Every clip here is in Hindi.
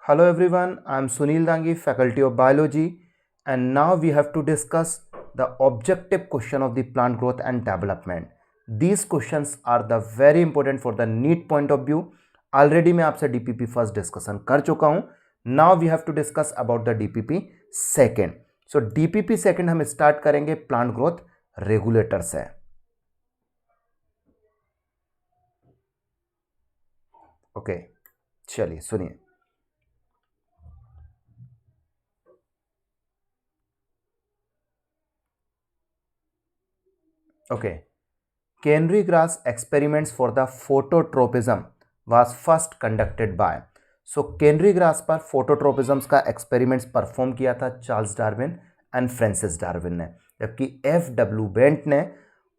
Hello everyone, I am Sunil Dangi, Faculty of Biology, and now we have to discuss the objective question of the plant growth and development. These questions are the very important for the NEET point of view. Already मैं आपसे DPP first discussion कर चुका हूँ. Now we have to discuss about the DPP second. So DPP second हम start करेंगे plant growth regulator से. ओके चलिए सुनिए. Okay. Canary grass experiments for the phototropism was first conducted by. So canary grass पर phototropisms का experiments परफॉर्म किया था Charles Darwin and Francis Darwin ने, जबकि F.W. बेंट ने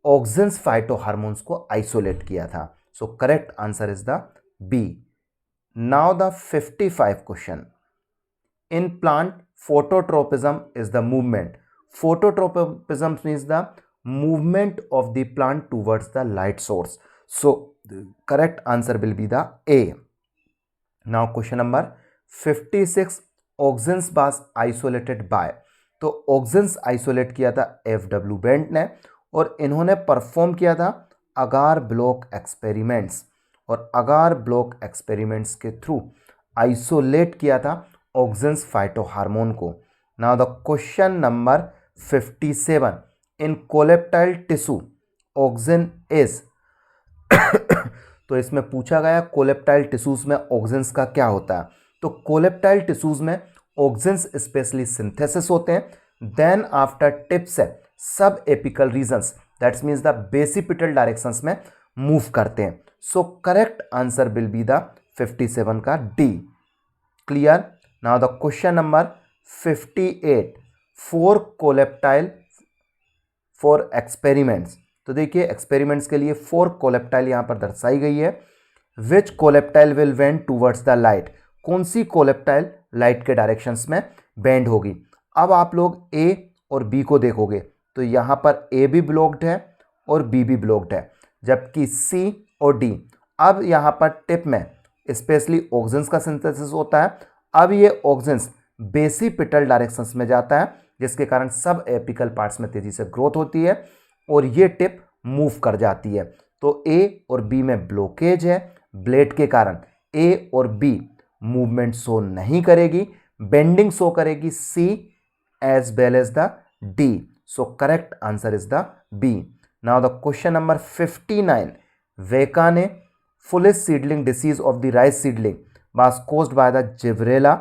ऑक्सिन्स फाइटोहार्मोन्स को आइसोलेट किया था. So correct answer is the B. Now the 55 question. In plant, phototropism is the movement. Phototropism means the movement of the plant towards the light source. So the correct answer will be the A. Now question number 56. Auxins was isolated by. तो ऑक्सिन्स आइसोलेट किया था F.W. बेंट ने और इन्होंने परफॉर्म किया था अगार ब्लॉक एक्सपेरिमेंट्स, और अगार ब्लॉक एक्सपेरिमेंट्स के थ्रू आइसोलेट किया था ऑक्सिन्स फाइटोहार्मोन को. Now the question number 57. In coleoptile tissue auxin is तो इसमें पूछा गया कोलेप्टाइल टिश्यूज में ऑक्सिन्स का क्या होता है. तो कोलेप्टाइल टिश्यूज में ऑक्सिन्स स्पेशली सिंथेसिस होते हैं, देन आफ्टर टिप्स है sub apical regions, that's means the basipetal directions में मूव करते हैं. So correct answer will be the 57 का D. Clear. Now the question number 58. Four coleoptile for experiments. तो देखिए एक्सपेरिमेंट्स के लिए 4 कोलेप्टाइल यहां पर दर्शाई गई है. Which coleoptile will bend towards the light. कौन सी कोलेप्टाइल लाइट के डायरेक्शंस में बेंड होगी. अब आप लोग ए और बी को देखोगे तो यहां पर ए भी ब्लॉक्ड है और बी भी ब्लॉक्ड है, जबकि सी और डी. अब यहां पर टिप में स्पेशली ऑक्सिन्स का सिंथेसिस होता है. अब ये ऑक्सिन्स बेसिपिटल डायरेक्शंस में जाता है, जिसके कारण सब एपिकल पार्ट्स में तेजी से ग्रोथ होती है और ये टिप मूव कर जाती है. तो ए और बी में ब्लॉकेज है, ब्लेड के कारण ए और बी मूवमेंट शो नहीं करेगी, बेंडिंग शो करेगी C as well as the D. So correct answer is the B. Now the question number 59. वेका ने foolish seedling disease of the rice seedling was caused by the Gibberella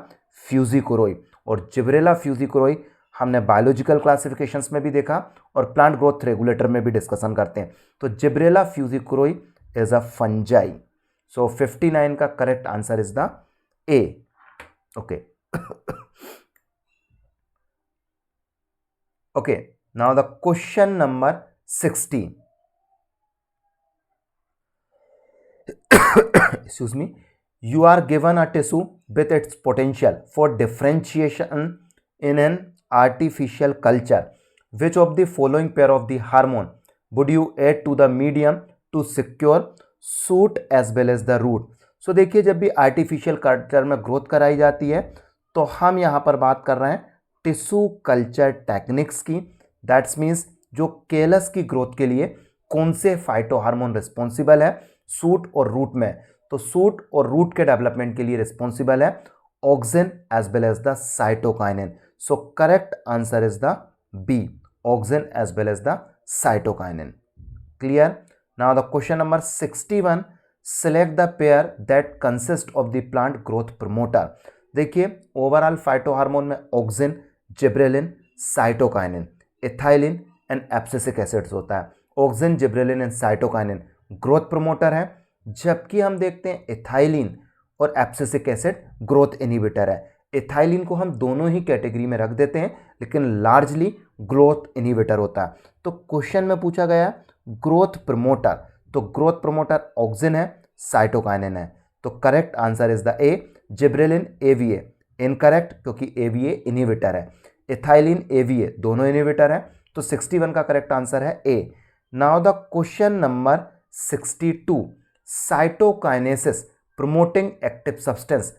fujikuroi. और जिब्रेला फ्यूजिकोरोई हमने बायोलॉजिकल क्लासिफिकेशंस में भी देखा और प्लांट ग्रोथ रेगुलेटर में भी डिस्कशन करते हैं. तो जिब्रेला फ्यूजिकोरोई इज अ फंजाई. सो 59 का correct answer is the A. Okay okay. Now the question number 60. excuse me. You are given a tissue with its potential for differentiation in an artificial culture. Which of the following pair of the hormone would you add to the medium to secure shoot as well as the root. So देखिए जब भी आर्टिफिशियल कल्चर में ग्रोथ कराई जाती है तो हम यहाँ पर बात कर रहे हैं टिश्यू कल्चर टेक्निक्स की. दैट्स मीन्स जो केलस की ग्रोथ के लिए कौन से फाइटोहार्मोन रिस्पॉन्सिबल है सूट और रूट में. तो सूट और रूट के डेवलपमेंट के लिए रिस्पॉन्सिबल है auxin as well as the cytokinin. So correct answer is the B, auxin as well as the cytokinin. Clear. Now the question number 61. Select the pair that consist of the plant growth promoter. देखिए ओवरऑल फाइटोहार्मोन में auxin, gibberellin, cytokinin, ethylene and abscisic acids होता है. Auxin, gibberellin and cytokinin growth promoter है, जबकि हम देखते हैं इथाइलिन और एब्सिसिक एसिड ग्रोथ इनहिबिटर है. इथाइलिन को हम दोनों ही कैटेगरी में रख देते हैं, लेकिन लार्जली ग्रोथ इनहिबिटर होता है. तो क्वेश्चन में पूछा गया ग्रोथ प्रमोटर, तो ग्रोथ प्रमोटर ऑक्सिन है, साइटोकाइनिन है. तो correct answer is the A, gibberellin ABA. Incorrect क्योंकि एवीए इनहिबिटर है, इथाइलिन एवीए दोनों इनहिबिटर है. तो 61 का करेक्ट आंसर है A. Now the question number 62. Cytokinesis promoting active substance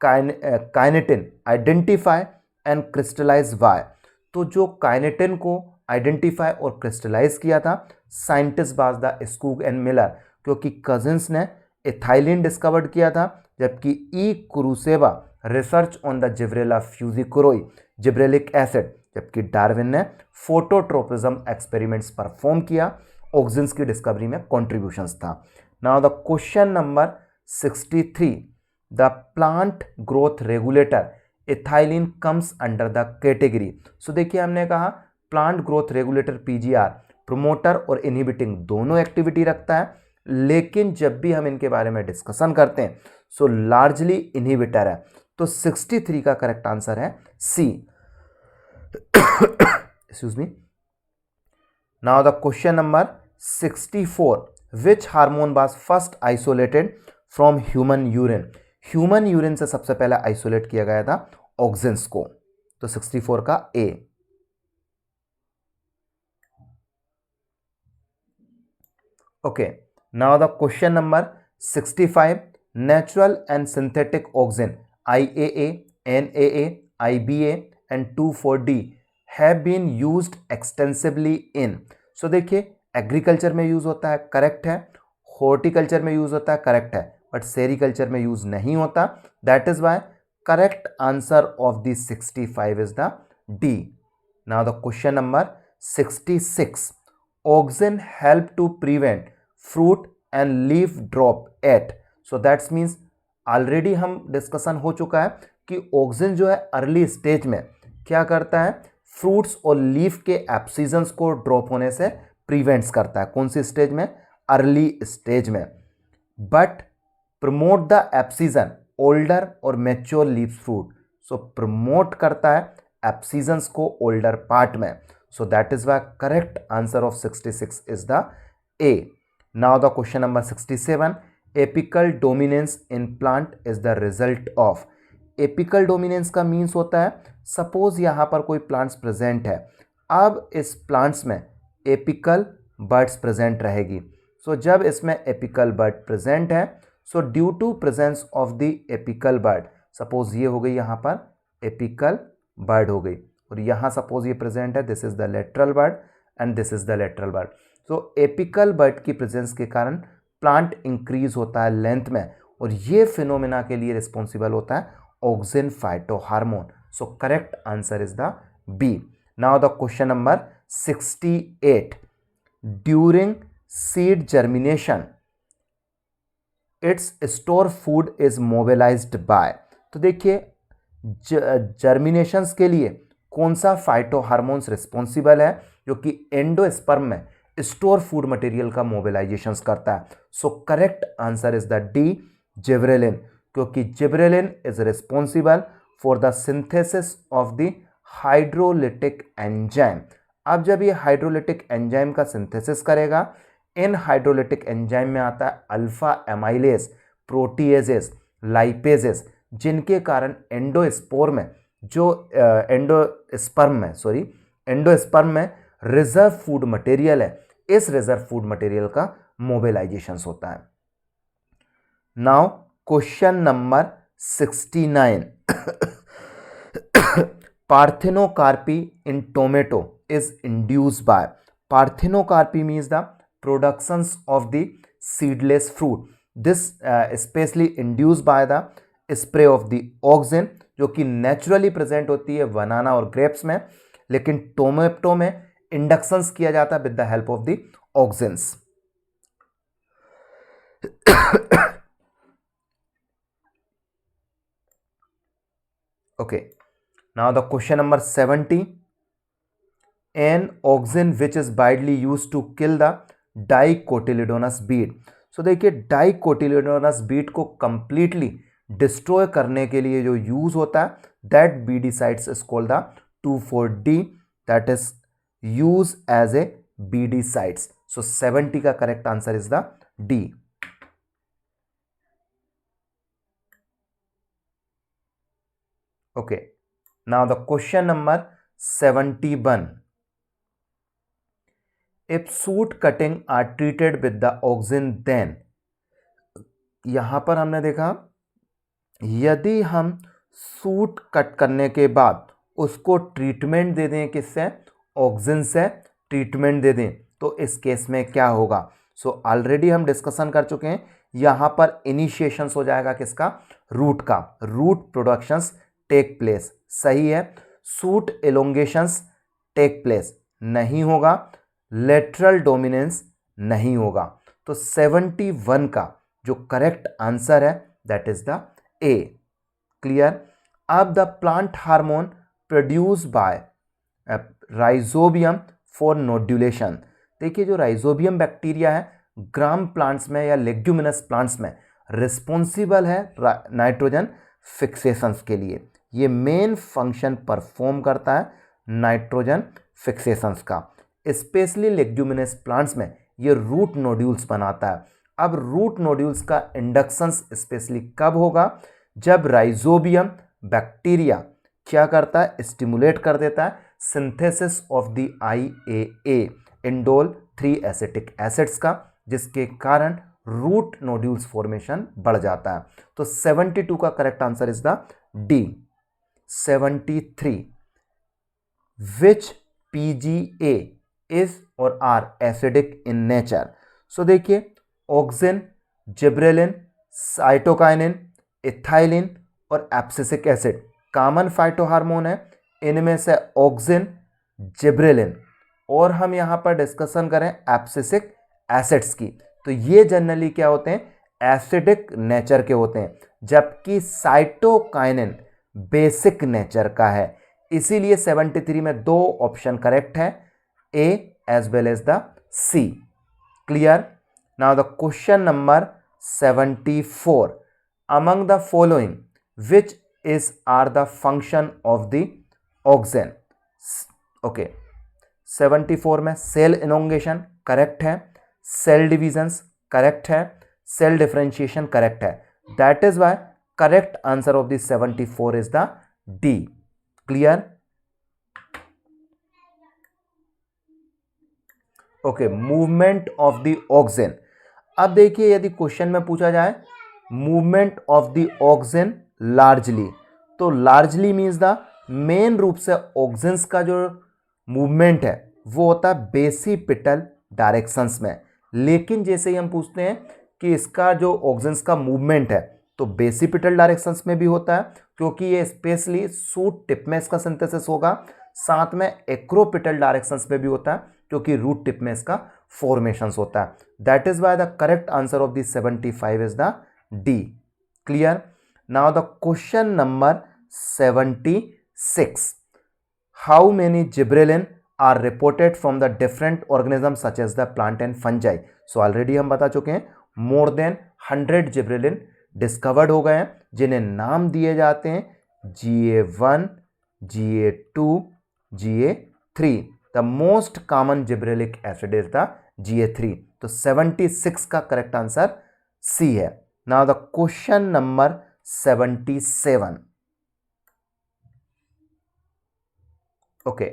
kinetin identify and crystallise by. तो जो काइनेटिन को आइडेंटिफाई और क्रिस्टलाइज किया था scientist was the Skoog and Miller, क्योंकि कजिन्स ने एथाइलिन डिस्कवर्ड किया था, जबकि E Kurosawa research on the Gibberella fujikuroi gibberellic acid, जबकि डार्विन ने फोटोट्रोपिज्म एक्सपेरिमेंट्स परफॉर्म किया। ऑक्सिन्स की डिस्कवरी में कॉन्ट्रीब्यूशंस था। Now the question number 63, the plant growth regulator ethylene comes under the category. So देखिए हमने कहा plant growth regulator PGR promoter और इनहिबिटिंग दोनों एक्टिविटी रखता है, लेकिन जब भी हम इनके बारे में डिस्कशन करते हैं सो लार्जली इनहिबिटर है। तो 63 का करेक्ट आंसर है C. Excuse me. Now the question number 64, which hormone was first isolated from human urine. Human urine से सबसे पहले आइसोलेट किया गया था ऑक्सिन्स को। तो 64 का A. Okay, now the question number 65, natural and synthetic auxin IAA, NAA, IBA and 2,4-D have been used extensively in. So देखिए एग्रीकल्चर में यूज होता है, करेक्ट है। हॉर्टिकल्चर में यूज होता है, करेक्ट है। बट सेरिकल्चर में यूज नहीं होता, that is why correct answer of the 65 is the D. Now the question number 66, auxin help to prevent fruit and leaf drop at. So that's means already हम डिस्कशन हो चुका है कि ऑक्सिन जो है अर्ली स्टेज में क्या करता है, फ्रूट्स और लीफ के एब्सीजन्स को ड्रॉप होने से प्रिवेंट्स करता है। कौन सी स्टेज में, अर्ली स्टेज में। But promote the abscission older और mature leaf fruit. So promote करता है एब्सीजन्स को ओल्डर पार्ट में। So that is why correct answer of 66 is the A. Now the question number 67, apical dominance in plant is the result of. Apical dominance का मीन्स होता है सपोज यहां पर कोई प्लांट्स प्रेजेंट है, अब इस प्लांट्स में एपिकल बर्ड्स प्रेजेंट रहेगी। सो जब इसमें एपिकल बर्ड प्रेजेंट है, so due to presence of the apical bird, suppose ये हो गई यहां पर एपिकल बर्ड हो गई, और यहां सपोज ये प्रेजेंट है, this is the lateral bird and this is the lateral bird. So apical bud की प्रेजेंस के कारण प्लांट इंक्रीज होता है लेंथ में, और ये फिनोमिना के लिए रिस्पॉन्सिबल होता है auxin phytohormone. So correct answer is the B. Now the question number 68, during seed germination its store food is mobilised by. तो देखिए जर्मिनेशंस के लिए कौन सा फाइटोहार्मोन्स रिस्पॉन्सिबल है जो कि एंडोस्पर्म में स्टोर फूड मटेरियल का मोबिलाइजेशन करता है। So correct answer is the D, gibberellin, क्योंकि gibberellin is responsible for the synthesis of the hydrolytic enzyme. अब जब ये हाइड्रोलिटिक एंजाइम का सिंथेसिस करेगा, इन हाइड्रोलिटिक एंजाइम में आता है अल्फा एमाइलेज, प्रोटीएजेस, लाइपेजेस, जिनके कारण एंडोस्पर्म में रिजर्व फूड मटेरियल है, इस रिजर्व फूड मटेरियल का मोबिलाइजेशन होता है। Now question number 69, parthenocarpy in tomato is induced by। Parthenocarpy means the productions of the seedless fruit. This especially induced by the spray of the auxin, जो कि नेचुरली प्रेजेंट होती है बनाना और ग्रेप्स में, लेकिन टोमेटो में इंडक्शंस किया जाता है with the help of the auxins. Okay, now the question number 70, an auxin which is widely used to kill the dicotyledonous beet। So देखिए डाइकोटिलेडोनस बीट को कंप्लीटली डिस्ट्रॉय करने के लिए जो यूज होता है, that weedicides is called the 2,4-D, that is use as a weedicides. So 70 का correct answer is the D. Okay, now the question number 71, if shoot cutting are treated with the auxin then। यहां पर हमने देखा यदि हम सूट कट करने के बाद उसको ट्रीटमेंट दे दें, किससे, ऑक्सिन से ट्रीटमेंट दे दें, तो इस केस में क्या होगा। सो ऑलरेडी हम डिस्कशन कर चुके हैं, यहां पर इनिशिएशंस हो जाएगा किसका, रूट का, रूट प्रोडक्शंस टेक प्लेस, सही है। सूट एलोंगेशंस टेक प्लेस नहीं होगा, लेटरल डोमिनेंस नहीं होगा। तो 71 का जो करेक्ट आंसर है that is the A. Clear. अब the plant hormone produce by rhizobium for nodulation. देखिए जो राइजोबियम बैक्टीरिया है ग्राम प्लांट्स में या लेग्यूमिनस प्लांट्स में रिस्पॉन्सिबल है नाइट्रोजन फिक्सेशंस के लिए, ये मेन फंक्शन परफॉर्म करता है नाइट्रोजन फिक्सेशंस का। स्पेशली लेग्यूमिनस प्लांट्स में ये रूट नोड्यूल्स बनाता है। अब रूट नोड्यूल्स का इंडक्शन स्पेशली कब होगा, जब राइजोबियम बैक्टीरिया क्या करता है, स्टिमुलेट कर देता है synthesis of the IAA indole 3 acetic acids का, जिसके कारण रूट नोड्यूल्स फॉर्मेशन बढ़ जाता है। तो 72 का correct answer is the D. 73 which PGA is और आर एसिडिक इन नेचर। सो देखिए ऑक्सिन, जिब्रेलिन, साइटोकाइनिन, इथाइलिन और एब्सिसिक एसिड कॉमन फाइटोहार्मोन है। इनमें से ऑक्सिन, जिब्रेलिन और हम यहां पर डिस्कशन करें एब्सिसिक एसिड्स की, तो ये जनरली क्या होते हैं, एसिडिक नेचर के होते हैं, जबकि साइटोकाइनिन बेसिक नेचर का है। इसीलिए 73 में दो ऑप्शन करेक्ट है, A as well as the C. Clear. Now the question number 74, among the following which is are the function of the auxin. Okay 74 में सेल इनोंगेशन करेक्ट है, सेल डिविजन्स करेक्ट है, सेल डिफरेंशिएशन करेक्ट है। That is why correct answer of the 74 is the D. Clear. Okay movement of the auxin. अब देखिए यदि क्वेश्चन में पूछा जाए movement of the auxin largely, तो लार्जली मीन्स द मेन रूप से ऑक्सिन्स का जो मूवमेंट है वो होता है बेसिपिटल डायरेक्शंस में। लेकिन जैसे ही हम पूछते हैं कि इसका जो ऑक्सिन्स का मूवमेंट है तो बेसिपिटल डायरेक्शंस में भी होता है, क्योंकि ये स्पेशली सूट टिप में इसका सिंथेसिस होगा, साथ में एक्रोपिटल डायरेक्शंस में भी होता है क्योंकि रूट टिप में इसका फॉर्मेशंस होता है। That is why the correct answer of the 75 is the D. Clear. Now the question number 76, how many gibberellin are reported from the different organism such as the plant and fungi. So already हम बता चुके हैं मोर देन 100 जिब्रेलिन डिस्कवर्ड हो गए हैं, जिन्हें नाम दिए जाते हैं GA1, GA2, GA3। The most common gibberellic acid is the GA3। तो 76 का करेक्ट आंसर सी है। Now the question number 77। Okay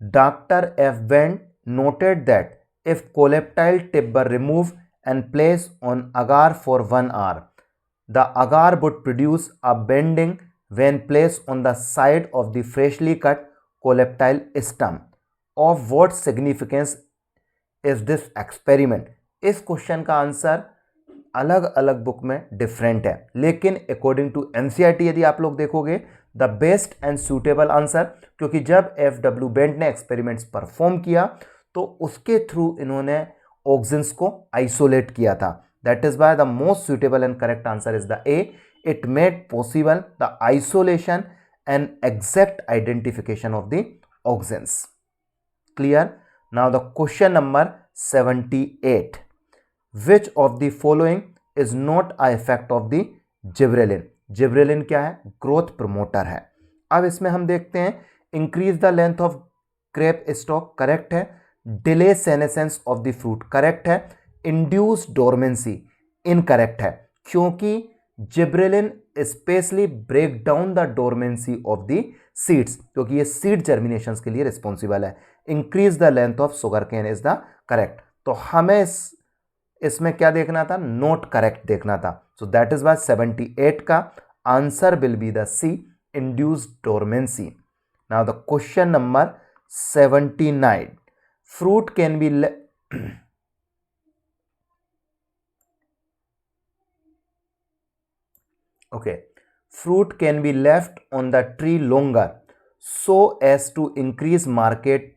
Dr. F. Wendt noted that if coleoptile tip were removed and placed on agar for 1 hour, the agar would produce a bending when placed on the side of the freshly cut coleoptile stem. Of what significance is this experiment? इस क्वेश्चन का आंसर अलग अलग बुक में डिफरेंट है, लेकिन अकॉर्डिंग टू NCERT यदि आप लोग देखोगे the best and suitable answer, क्योंकि जब FW बेंट ने एक्सपेरिमेंट्स परफॉर्म किया तो उसके थ्रू इन्होंने ऑक्सिन्स को आइसोलेट किया था। That is why the most suitable and correct answer is the A. It made possible the isolation and exact identification of the auxins. Clear. Now the question number 78, which of the following is not a effect of the gibberellin. Gibberellin क्या है, ग्रोथ प्रमोटर है। अब इसमें हम देखते हैं increase the length of grape stock correct है, delay senescence of the fruit correct है, इंड्यूस डोरमेंसी इनकरेक्ट है, क्योंकि gibberellin specially break down the dormancy of the seeds, क्योंकि ये सीड जर्मिनेशन के लिए रिस्पॉन्सिबल है। Increase the length of sugarcane is the correct. तो हमें इसमें क्या देखना था, नोट करेक्ट देखना था। सो दैट इज वाई 78 का answer will be the C, induced dormancy. Now the question number 79, fruit can be okay, fruit can be left on the tree longer so as to increase market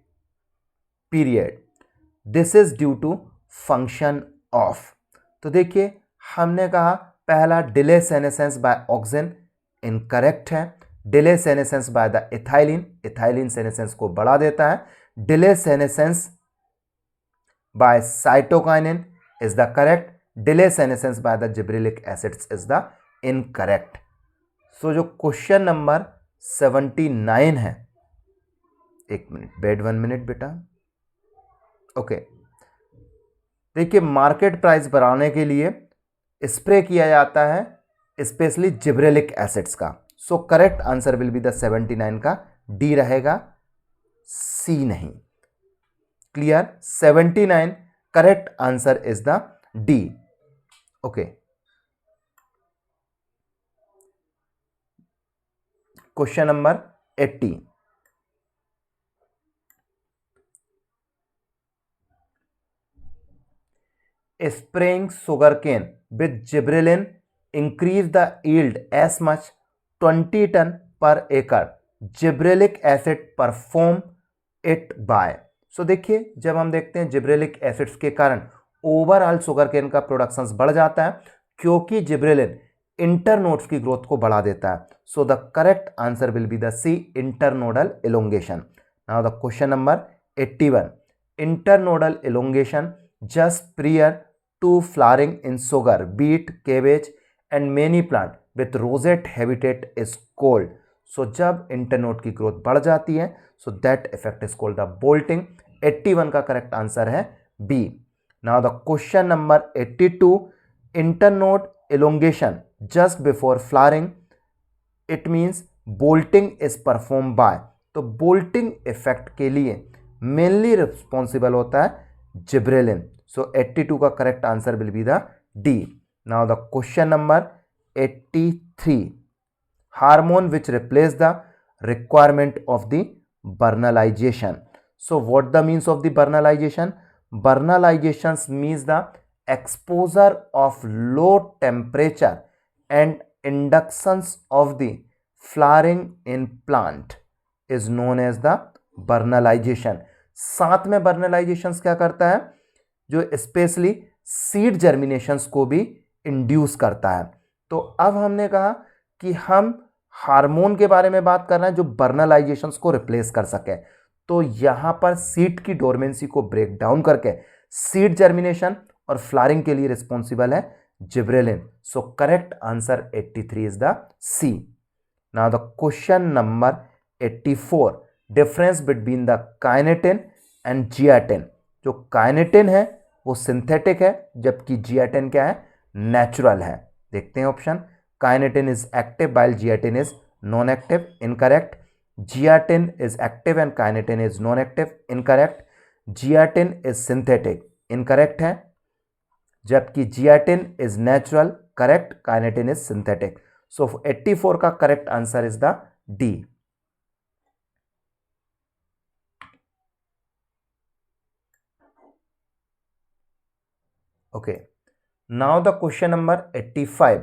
period. This is due to function of। तो देखिए हमने कहा पहला delay senescence by auxin incorrect है, delay senescence by the ethylene, ethylene senescence को बढ़ा देता है, delay senescence by cytokinin is the correct, delay senescence by the gibberellic acids is the incorrect. So जो क्वेश्चन नंबर 79 है, एक मिनट बेड 1 मिनट बेटा, ओके देखिए मार्केट प्राइस बढ़ाने के लिए स्प्रे किया जाता है स्पेशली जिब्रेलिक एसिड्स का। सो correct answer will be the 79 का डी रहेगा, सी नहीं। Clear, 79 correct answer is the D. Okay, question number 80, spraying sugarcane with gibberellin increase the yield as much 20 ton per acre, gibberellic acid perform it by. So देखिए जब हम देखते हैं जिब्रेलिक एसिड्स के कारण ओवरऑल शुगर केन का प्रोडक्शन बढ़ जाता है क्योंकि जिब्रेलिन इंटरनोड्स की ग्रोथ को बढ़ा देता है। So the correct answer will be the C, internodal elongation. Now the question number 81, internodal elongation just prior to flowering in sugar, beet, cabbage and many plant with rosette habitat is called। so जब इंटरनोड की ग्रोथ बढ़ जाती है so that effect is called the bolting। 81 का करेक्ट आंसर है B. Now the question number 82, internode elongation just before flowering, it means bolting is performed by। तो बोल्टिंग इफेक्ट के लिए मेनली रिस्पॉन्सिबल होता है जिब्रेलिन। सो 82 का correct answer will be the D. Now the question number 83, hormone which replace the requirement of the vernalization. So what the means of the vernalization? Vernalization means the exposure of low temperature and inductions of the flowering in plant is known as the vernalization. साथ में बर्नलाइजेशन क्या करता है, जो स्पेशली सीड जर्मिनेशंस को भी इंड्यूस करता है। तो अब हमने कहा कि हम हार्मोन के बारे में बात कर रहे हैं जो बर्नलाइजेशंस को रिप्लेस कर सके। तो यहां पर सीड की डोरमेंसी को ब्रेक डाउन करके सीड जर्मिनेशन और फ्लावरिंग के लिए रिस्पॉन्सिबल है gibberellin. So correct answer 83 is the C. Now the question number 84, difference between the kinetin and zeatin. जो काइनेटिन है वो सिंथेटिक है जबकि जियाटिन क्या है, नेचुरल है। देखते हैं option, kinetin is active while zeatin is non active, incorrect. Zeatin is active and kinetin is non active, incorrect. Zeatin is synthetic, incorrect है, जबकि zeatin is natural, correct. Kinetin is synthetic. So 84 का correct answer is the D. Okay, now the question number 85,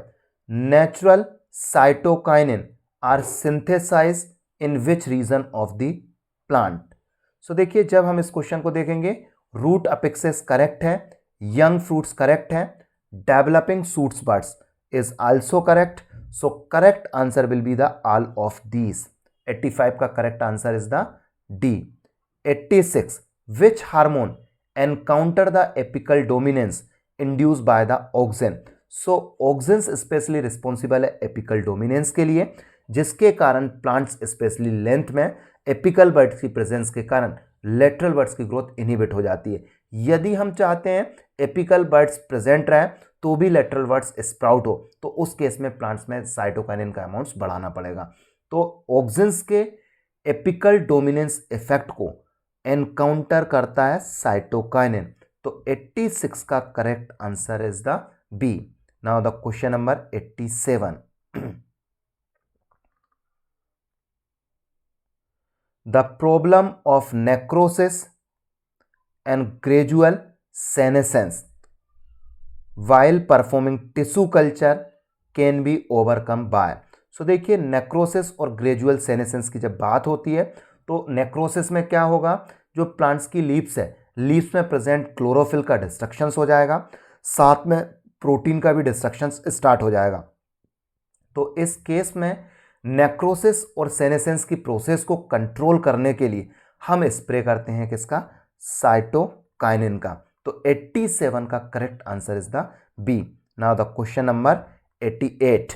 natural cytokinin are synthesized in which region of the plant? So देखिए जब हम इस क्वेश्चन को देखेंगे, रूट अपेक्सेस करेक्ट है, यंग फ्रूट्स करेक्ट है, developing shoots buds is also correct. So correct answer will be the all of these. 85 का correct answer is the D. 86, which hormone encounter the apical dominance induce by the auxin. So auxins specially responsible है एपिकल डोमिनेंस के लिए, जिसके कारण प्लांट्स स्पेशली लेंथ में एपिकल बर्ड्स की प्रेजेंस के कारण लेटरल बर्ड्स की ग्रोथ इनहिबिट हो जाती है। यदि हम चाहते हैं एपिकल बर्ड्स प्रेजेंट रहे तो भी लेटरल बर्ड्स स्प्राउट हो, तो उस केस में प्लांट्स में साइटोकाइनिन का अमाउंट्स बढ़ाना पड़ेगा। तो ऑक्सिन्स के एपिकल डोमिनेंस इफेक्ट को एनकाउंटर करता है साइटोकाइनिन। तो 86 का correct answer is the B. Now the question number 87। The problem of necrosis and gradual senescence while performing tissue culture can be overcome by। So देखिए नेक्रोसिस और ग्रेजुअल सेनेसेंस की जब बात होती है तो नेक्रोसिस में क्या होगा, जो प्लांट्स की लीव्स है, लीव्स में प्रेजेंट क्लोरोफिल का डिस्ट्रक्शन हो जाएगा, साथ में प्रोटीन का भी डिस्ट्रक्शन स्टार्ट हो जाएगा। तो इस केस में नेक्रोसिस और सेनेसेंस की प्रोसेस को कंट्रोल करने के लिए हम स्प्रे करते हैं किसका, साइटोकाइनिन का। तो 87 का correct answer is the B. Now the question number 88।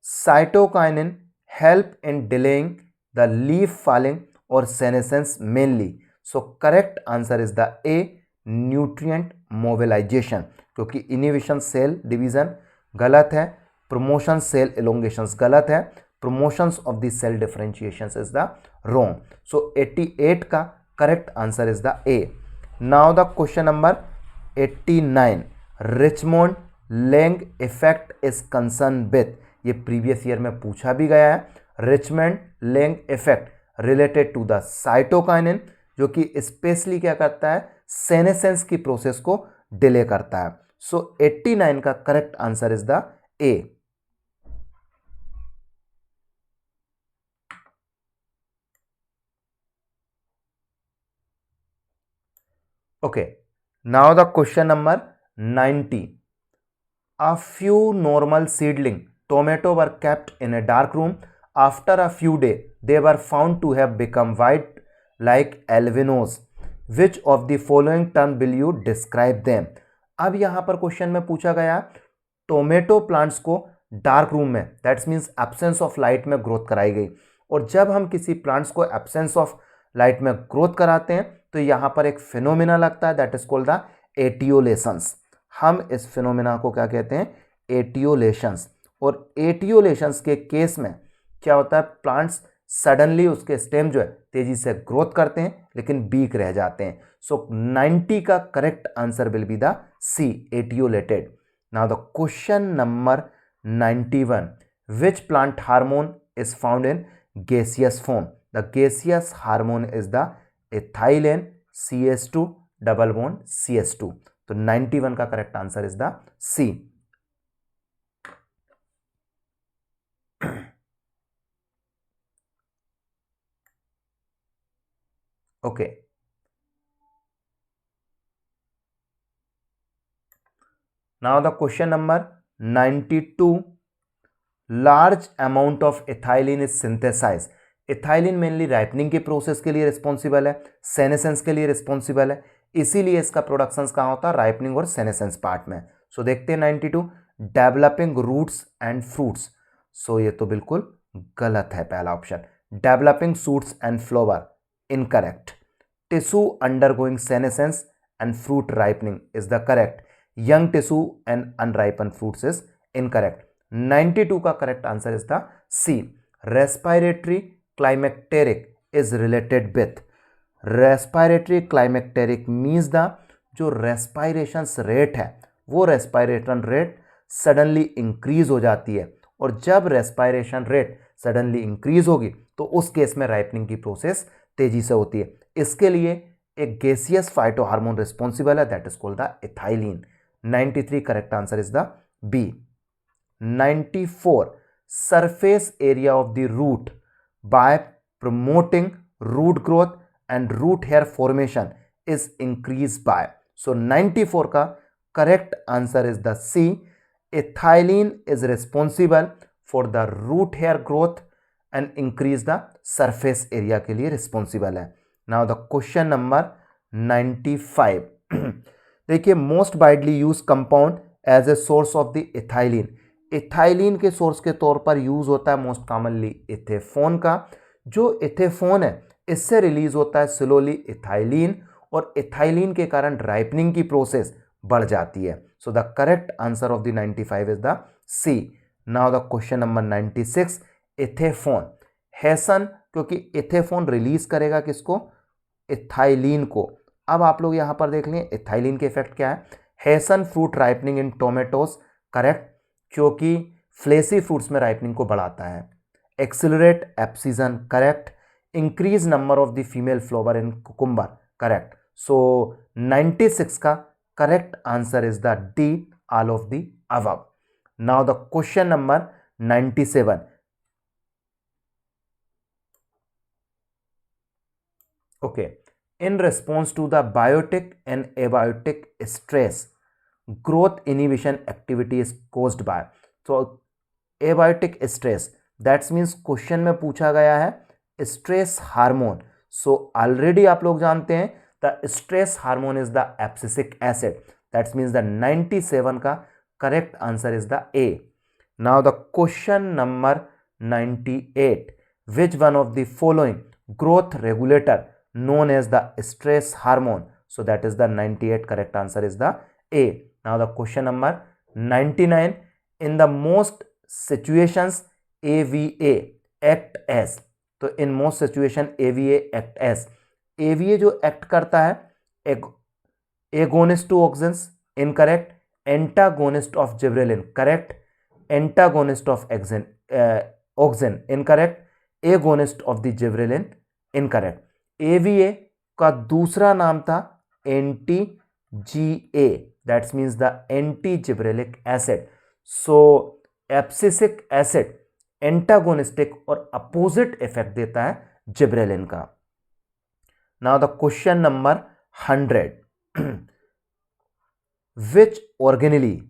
Cytokinin help in delaying the leaf falling और senescence mainly. So correct answer is the A, nutrient mobilization, क्योंकि इनिबिशन सेल डिवीजन गलत है, प्रमोशन सेल एलोंगेशन गलत है, promotions of the cell differentiation is the wrong. So 88 का correct answer is the A. Now the question number 89। Richmond Lang effect is concern with, ये प्रीवियस ईयर में पूछा भी गया है। Richmond Lang effect related to the cytokinin, जो कि स्पेशली क्या करता है, सेनेसेंस की प्रोसेस को डिले करता है। सो 89 का correct answer is the A. Okay, now the question number 90। A few normal seedling tomato were kept in a dark room. After a few days, they were found to have become white like albinos. Which of the following term will you describe them? अब यहाँ पर क्वेश्चन में पूछा गया टोमेटो प्लांट्स को डार्क रूम में, that's means absence of light में ग्रोथ कराई गई। और जब हम किसी प्लांट्स को एब्सेंस ऑफ लाइट में ग्रोथ कराते हैं तो यहाँ पर एक फिनोमिना लगता है, दैट इज कॉल्ड द एटियोलेशंस। हम इस फिनोमिना को क्या कहते हैं, एटियोलेशंस। और एटियोलेशंस के केस में क्या होता है, प्लांट्स सडनली उसके स्टेम जो है तेजी से ग्रोथ करते हैं लेकिन वीक रह जाते हैं। सो 90 का correct answer will be the C, etiolated. Now the question number 91। Which plant hormone is found in gaseous form? The gaseous hormone is the ethylene CH2 double bond CH2। तो 91 का correct answer is the C. Okay, now the question number 92। Large amount of ethylene is synthesize. Ethylene mainly ripening के प्रोसेस के लिए रिस्पॉन्सिबल है, सेनेसेंस के लिए रिस्पॉन्सिबल है, इसीलिए इसका प्रोडक्शन कहाँ होता है, राइपनिंग और सेनेसेंस पार्ट में। सो देखते हैं 92। Developing roots and fruits. So ये तो बिल्कुल गलत है पहला option. Developing shoots and flower incorrect. Tissue undergoing senescence and fruit ripening is the correct. Young tissue and unripen fruits is incorrect. 92 का correct answer is the C. Respiratory climacteric is related with. Respiratory climacteric means the जो रेस्पिरेशन रेट है वो रेस्पिरेशन रेट सडनली इंक्रीज हो जाती है, और जब रेस्पिरेशन रेट सडनली इंक्रीज होगी तो उस केस में राइपनिंग की प्रोसेस तेजी से होती है। इसके लिए एक गैसियस फाइटो हार्मोन रिस्पॉन्सिबल है, that is called the ethylene. 93 correct answer is the B. 94 surface area of the root by promoting root growth and root hair formation is increased by। so 94 का correct answer is the C। ethylene is responsible for the root hair growth and increase the surface area के लिए responsible है। now the question number 95। देखिए most widely use compound as a source of the ethylene. Ethylene के सोर्स के तौर पर यूज होता है मोस्ट कॉमनली इथेफोन का। जो इथेफोन है इससे रिलीज होता है स्लोली इथाइलिन, और इथाइलिन के कारण राइपनिंग की प्रोसेस बढ़ जाती है। So the correct answer of the 95 is the C. Now the question number 96। Ethephon hasten, क्योंकि इथेफोन रिलीज करेगा किसको, इथाइलिन को, अब आप लोग यहाँ पर देख लें इथाइलिन के इफेक्ट क्या है। Hasten fruit ripening in tomatoes, correct, क्योंकि फ्लेसी फ्रूट्स में राइपनिंग को बढ़ाता है। Accelerate abscission, correct. Increase number of the female flower in cucumber, correct. So 96 का correct answer is the D, all of the above. Now the question number 97। okay, in response to the biotic and abiotic stress, growth inhibition activity is caused by, so abiotic stress, that means question में पूछा गया है स्ट्रेस हार्मोन। सो ऑलरेडी आप लोग जानते हैं the stress hormone is the abscisic acid, that means the 97 का correct answer is the A. Now the question number 98, which one of the following growth regulator known as the stress hormone, so that is the 98 correct answer is the A. Now the question number 99, in the most situations AVA act as, तो in most situation AVA act as, AVA जो एक्ट करता है agonist to auxins, incorrect. Antagonist of gibberellin, correct. Antagonist of auxin, incorrect. Agonist of the gibberellin, incorrect. AVA का दूसरा नाम था anti GA, that's means the anti gibberellic acid. So abscisic acid antagonistic और अपोजिट इफेक्ट देता है जिब्रेलिन का। Now the question number 100, which organelle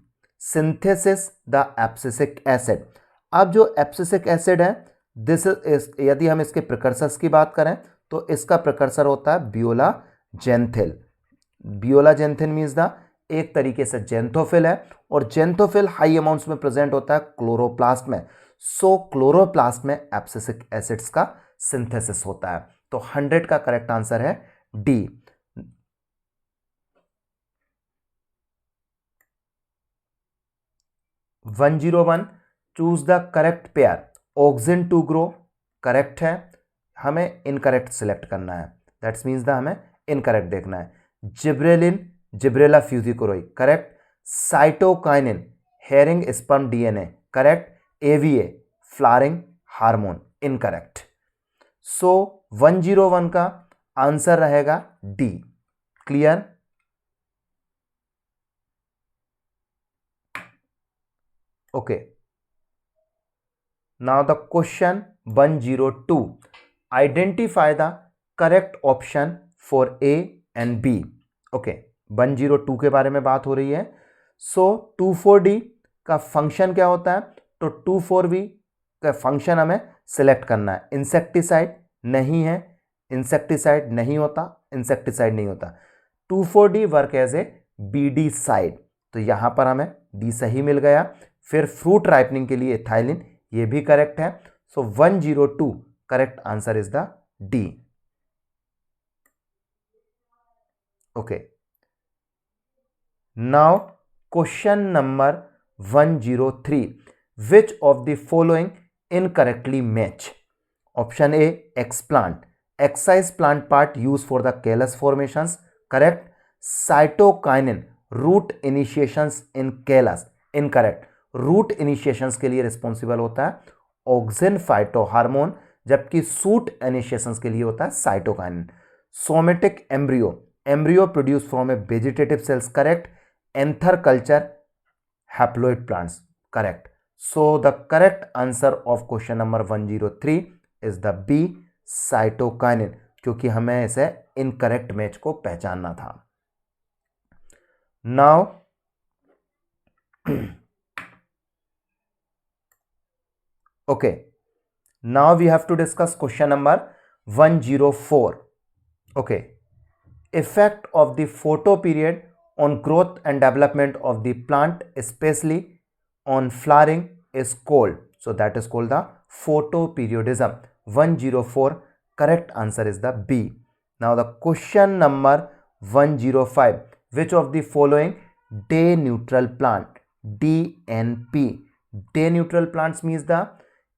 synthesis the abscisic acid. अब जो एब्सिसिक एसिड है दिस इज, यदि हम इसके प्रिकर्सर्स की बात करें तो इसका प्रिकर्सर होता है बियोला जेंथिल। बियोला जेंथिल मीन्स द एक तरीके से जेंथोफिल है, और जेंथोफिल हाई अमाउंट्स में प्रेजेंट होता है क्लोरोप्लास्ट में। सो क्लोरोप्लास्ट में एब्सिसिक एसिड्स का सिंथेसिस होता है। तो 100 का करेक्ट आंसर है D. (101) choose the correct pair auxin to grow, correct है, हमें इनकरेक्ट सिलेक्ट करना है, दैट्स मीन्स द हमें इनकरेक्ट देखना है। Gibberellin Gibberella fujikuroi, correct. Cytokinin herring sperm DNA, correct. AVA flowering hormone, incorrect. So 101 का आंसर रहेगा D. Clear? Okay, now the question 102, identify the correct option for A and B. okay, 102 के बारे में बात हो रही है। सो 24D का फंक्शन क्या होता है, तो 24B का फंक्शन हमें सिलेक्ट करना है। इंसेक्टिसाइड नहीं है, इंसेक्टिसाइड नहीं होता, इंसेक्टिसाइड नहीं होता। 24D work as a weedicide, तो यहां पर हमें डी सही मिल गया। फिर फ्रूट राइपनिंग के लिए इथाइलिन, ये भी करेक्ट है। So 102 correct answer is the D. Okay, now question number 103, which of the following incorrectly match. Option A explant, excise plant part use for the callus formations, correct. Cytokinin root initiations in callus, incorrect. Root initiations के लिए रिस्पॉन्सिबल होता है ऑक्सिन फाइटो हार्मोन, जबकि सूट इनिशिएशंस के लिए होता है cytokinin. Somatic embryo, embryo produce from a vegetative cells, correct. Anther culture haploid plants, correct. So the correct answer of question number 103 is the B, cytokinin, क्योंकि हमें इसे इनकरेक्ट मैच को पहचानना था। Now okay, now we have to discuss question number 104. okay, effect of the photo period on growth and development of the plant, especially on flowering, is called, so that is called the photoperiodism. 104 correct answer is the B. Now the question number 105, which of the following day neutral plant, DNP, day neutral plants means the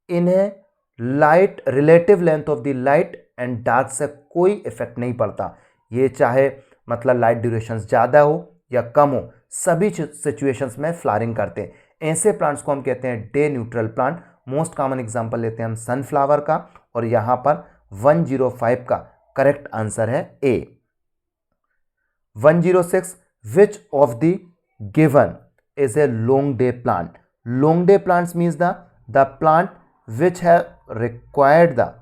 इन्हें light, relative length of the light and dark से कोई इफेक्ट नहीं पड़ता। ये चाहे मतलब लाइट ड्यूरेशन ज़्यादा हो या कम हो, सभी सिचुएशंस में फ्लावरिंग करते हैं। ऐसे प्लांट्स को हम कहते हैं day neutral plant. Most common example लेते हैं हम सनफ्लावर का, और यहाँ पर 105 का करेक्ट आंसर है ए। 106 विच of the given is a long day plant. Long day plants means the plant which have required the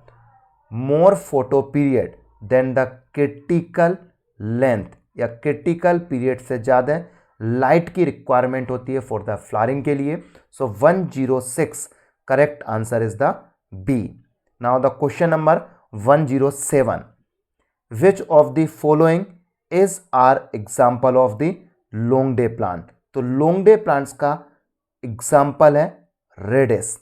more photo period than the critical length, या critical period से ज़्यादा लाइट की रिक्वायरमेंट होती है फॉर द फ्लावरिंग के लिए। So 106 correct answer is the B. Now the question number 107, which of the following is are example of the long day plant. तो लॉन्ग डे प्लांट्स का एग्जाम्पल है radish.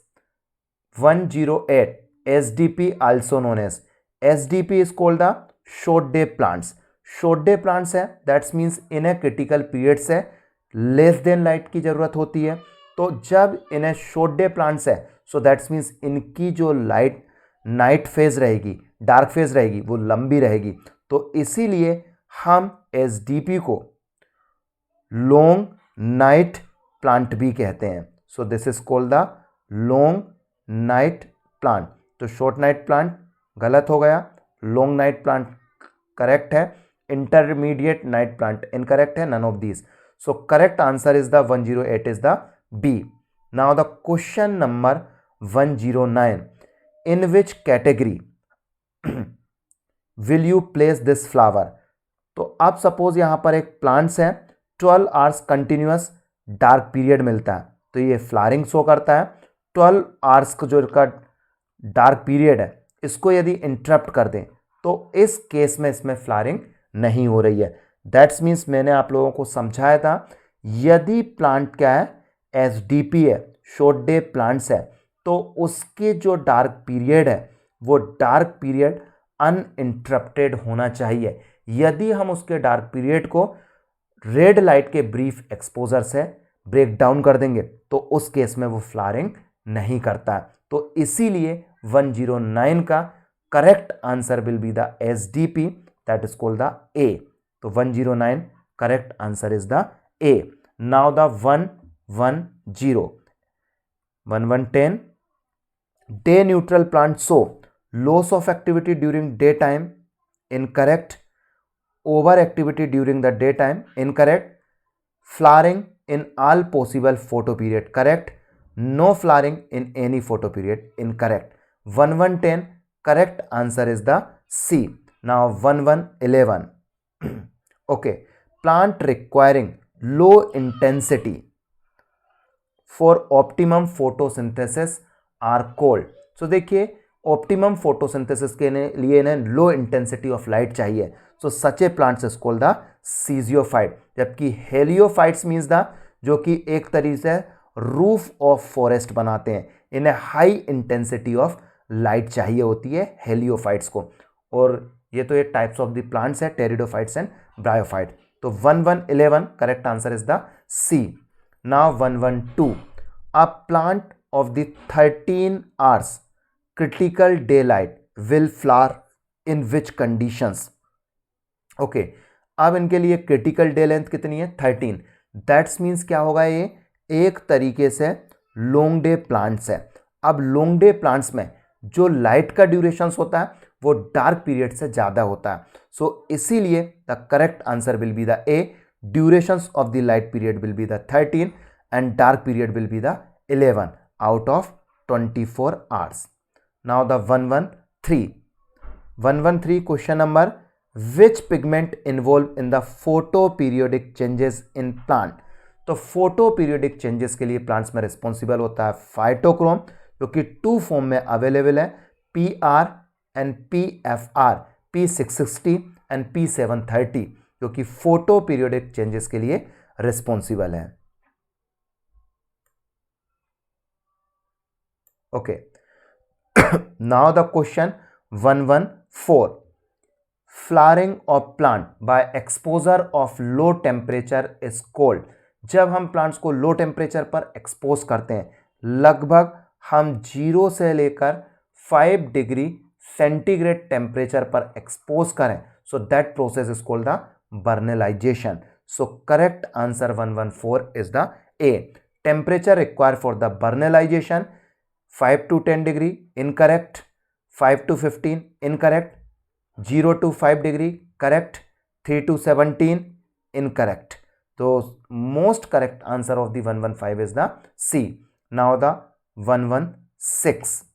108 SDP also known as SDP is called the short day plants. short day plants है, दैट्स मीन्स इन्हें क्रिटिकल पीरियड्स है लेस देन लाइट की जरूरत होती है। तो जब इन्हें शॉर्ट डे प्लांट्स है, सो दैट्स मीन्स इनकी जो लाइट नाइट फेज रहेगी, डार्क फेज रहेगी, वो लंबी रहेगी। तो इसीलिए हम SDP को लॉन्ग नाइट प्लांट भी कहते हैं। So this is called the long night plant. तो शॉर्ट नाइट प्लांट गलत हो गया, लॉन्ग नाइट प्लांट करेक्ट है, इंटरमीडिएट नाइट प्लांट इनकरेक्ट है, none of these. So correct answer is the 108 is the B. Now the question number 109, in which category will you place this flower. तो अब सपोज यहां पर एक प्लांट्स है, 12 आवर्स कंटिन्यूअस डार्क पीरियड मिलता है, तो ये फ्लावरिंग शो करता है। 12 आवर्स का जो इसका डार्क पीरियड है, इसको यदि इंटरप्ट कर दें तो इस केस में इसमें फ्लावरिंग नहीं हो रही है। दैट्स मीन्स मैंने आप लोगों को समझाया था, यदि प्लांट क्या है, SDP है, शॉर्ट डे प्लांट्स है, तो उसके जो डार्क पीरियड है वो डार्क पीरियड अनइंटरप्टेड होना चाहिए। यदि हम उसके डार्क पीरियड को रेड लाइट के ब्रीफ एक्सपोजर से ब्रेक डाउन कर देंगे तो उस केस में वो फ्लावरिंग नहीं करता है। तो इसीलिए 109 का correct answer will be the SDP, that is called the A। तो 109 correct answer is the A। Now the 110 day neutral plant show loss of activity during day time, incorrect. Over activity during the day time, incorrect. Flowering in all possible photo period, correct. No flowering in any photo period, incorrect. 1110 correct answer is the C। Now 1111, okay, plant requiring low intensity for optimum photosynthesis are called. So देखिए, ऑप्टिमम फोटोसिंथेसिस के लिए इन्हें लो इंटेंसिटी ऑफ लाइट चाहिए, सो सच ए प्लांट्स इज कॉल्ड द सीजियोफाइट। जबकि हेलियोफाइट्स मीन्स द, जो कि एक तरीके से रूफ ऑफ फॉरेस्ट बनाते हैं, इन्हें हाई इंटेंसिटी ऑफ लाइट चाहिए होती है हेलियोफाइट्स को। और ये तो ये टाइप्स ऑफ द प्लांट्स है, टेरिडोफाइट्स एंड ब्रायोफाइट। तो 1111 correct answer is the C। Now 112, a plant of the 13 hours critical daylight will flower in which conditions। Okay, अब इनके लिए क्रिटिकल डे लेंथ कितनी है, 13। दैट्स मीन्स क्या होगा, ये एक तरीके से लॉन्ग डे प्लांट्स है। अब लॉन्ग डे प्लांट्स में जो लाइट का ड्यूरेशन होता है वो डार्क पीरियड से ज़्यादा होता है। सो इसीलिए the correct answer will be the A। Durations of the light period will be the 13 and dark period will be the 11 out of 24 hours. Now the 113 question number, which pigment involved in the photoperiodic changes in plant। तो photoperiodic changes के लिए प्लांट्स में रिस्पॉन्सिबल होता है फाइटोक्रोम, जो कि 2 फॉर्म में अवेलेबल है, PR and PFR, P660 and P730, जो कि photoperiodic changes के लिए रिस्पॉन्सिबल है। Okay, now the question 114, flowering of plant by exposure of low temperature is called। जब हम प्लांट्स को लो टेम्परेचर पर एक्सपोज करते हैं, लगभग हम 0 से लेकर 5 डिग्री सेंटीग्रेड टेम्परेचर पर एक्सपोज करें, सो that process is called the burnellization. So correct answer 114 is the A. Temperature required for the burnellization 5 to 10 degree, incorrect. 5 to 15, incorrect. 0 to 5 degree, correct. 3 to 17, incorrect. So most correct answer of the 115 is the C. Now the 116.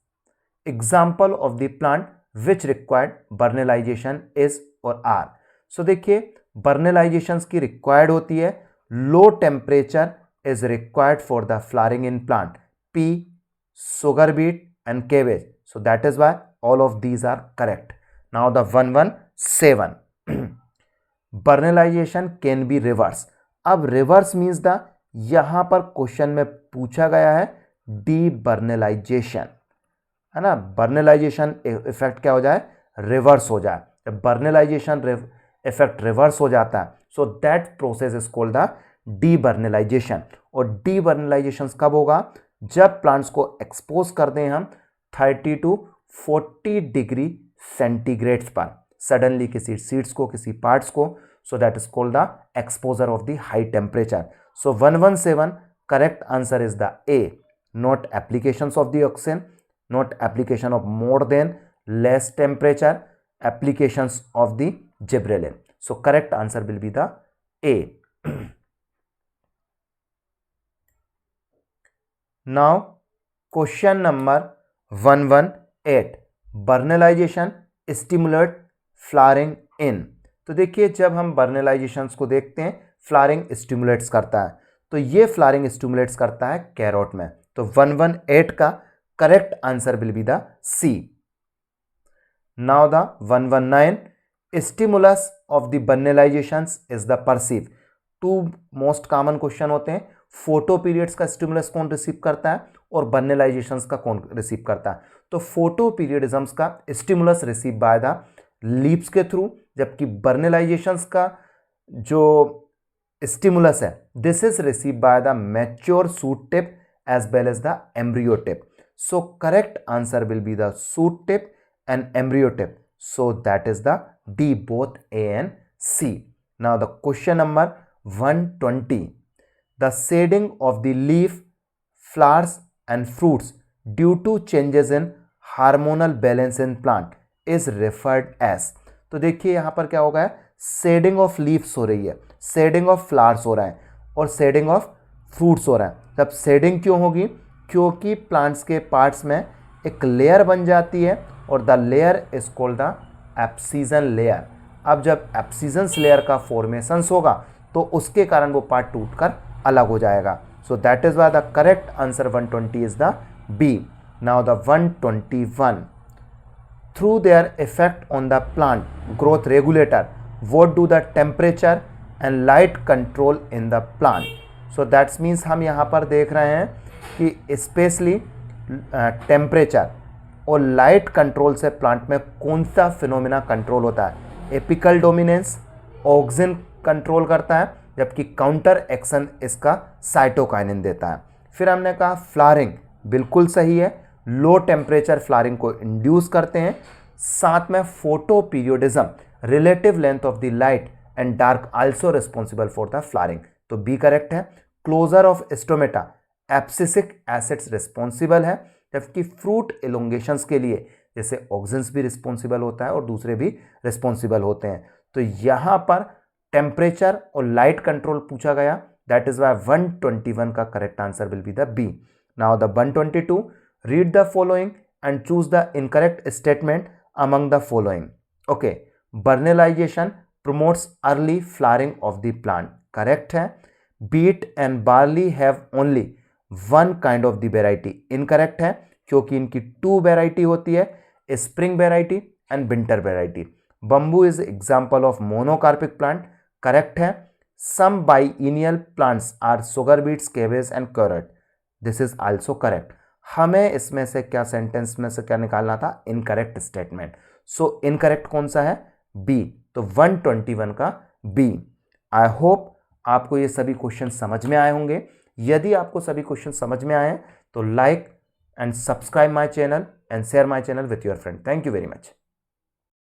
Example of the plant which required burnellization is और आर. सो देखिए बर्नेलाइजेशन की रिक्वायर्ड होती है. Low temperature is required for the flowering in plant. P, sugar beet and cabbage. So that is why all of these are correct. Now the 117. Burnellization can be reverse. अब reverse means the यहां पर क्वेश्चन में पूछा गया है डीबर्नेलाइजेशन, है ना. बर्नेलाइजेशन इफेक्ट क्या हो जाए, रिवर्स हो जाए. जब बर्नेलाइजेशन इफेक्ट रिवर्स हो जाता है so that process is called the devernalization. और डीबर्नेलाइजेशन कब होगा, जब प्लांट्स को एक्सपोज कर दें हम 30 to 40 डिग्री सेंटीग्रेड पर सडनली किसी सीड्स को, किसी पार्ट्स को. So that is called the exposure of the high temperature. So 117 correct answer is the A. Not applications of the oxygen, not application of more than less temperature, applications of the gibberellin. So correct answer will be the A. Now question number 118. Vernalization stimulate flowering in. तो देखिए जब हम बर्नेलाइजेशन को देखते हैं फ्लावरिंग स्टिमुलेट्स करता है, तो ये फ्लावरिंग स्टिमुलेट्स करता है कैरोट में. तो 118 का correct answer will be the C. Now the 119. Stimulus of the vernalization is the perceive. Two most common question होते हैं. फोटो पीरियड्स का स्टिमुलस कौन रिसीव करता है और बर्नेलाइजेशंस का कौन रिसीव करता है. तो फोटो पीरियडिज्म्स का stimulus receive by the leaves के थ्रू, जबकि बर्नेलाइजेशंस का जो स्टिमुलस है this is receive by the mature shoot tip as well as the embryo tip. So correct answer will be the shoot tip and embryo tip. So that is the D, both A and C. Now the question number 120. The shading of the leaf, flowers and fruits due to changes in hormonal balance in plant is referred as. तो देखिए यहाँ पर क्या होगा, शेडिंग ऑफ लीव्स हो रही है, शेडिंग ऑफ फ्लावर्स हो रहा है और शेडिंग ऑफ फ्रूट्स हो रहा है. जब शेडिंग क्यों होगी, क्योंकि प्लांट्स के पार्ट्स में एक लेयर बन जाती है और the layer is called the abscission layer. अब जब एब्सीजन लेयर का फॉर्मेशंस होगा तो उसके कारण वो पार्ट टूटकर अलग हो जाएगा. So that is why the correct answer 120 is the B. Now the 121. Through their effect on the plant growth regulator what do the temperature and light control in the plant. So that's means हम यहाँ पर देख रहे हैं कि स्पेशली टेम्परेचर और लाइट कंट्रोल से प्लांट में कौन सा फिनोमिना कंट्रोल होता है. एपिकल डोमिनेंस ऑक्सिन कंट्रोल करता है, जबकि काउंटर एक्शन इसका साइटोकाइनिन देता है. फिर हमने कहा फ्लावरिंग बिल्कुल सही है, लो टेम्परेचर फ्लावरिंग को इंड्यूस करते हैं. साथ में photo periodism, relative length of the light and dark also responsible for the flowering. तो बी करेक्ट है. Closure of stomata, abscisic acids responsible है, जबकि फ्रूट एलोंगेशंस के लिए जैसे ऑक्सिन्स भी रिस्पॉन्सिबल होता है और दूसरे भी रिस्पॉन्सिबल होते हैं. तो यहाँ पर टेम्परेचर और लाइट कंट्रोल पूछा गया, दैट इज वाई 121 का correct answer will be the B. Now the 122. Read the following and choose the incorrect statement among the following. Okay, vernalization promotes early flowering of the plant, correct है. Beet and barley have only one kind of the variety, incorrect है, क्योंकि इनकी 2 वेराइटी होती है, spring variety and winter variety. Bamboo is example of monocarpic plant, correct है. Some biennial plants are sugar beats, cabbage and carrot, this is also correct. हमें इसमें से क्या सेंटेंस में से क्या निकालना था, इनकरेक्ट स्टेटमेंट. सो इनकरेक्ट कौन सा है, बी. तो 121 का बी. आई होप आपको ये सभी क्वेश्चन समझ में आए होंगे. यदि आपको सभी क्वेश्चन समझ में आए तो like and subscribe my channel and share my channel with your friend. Thank you very much.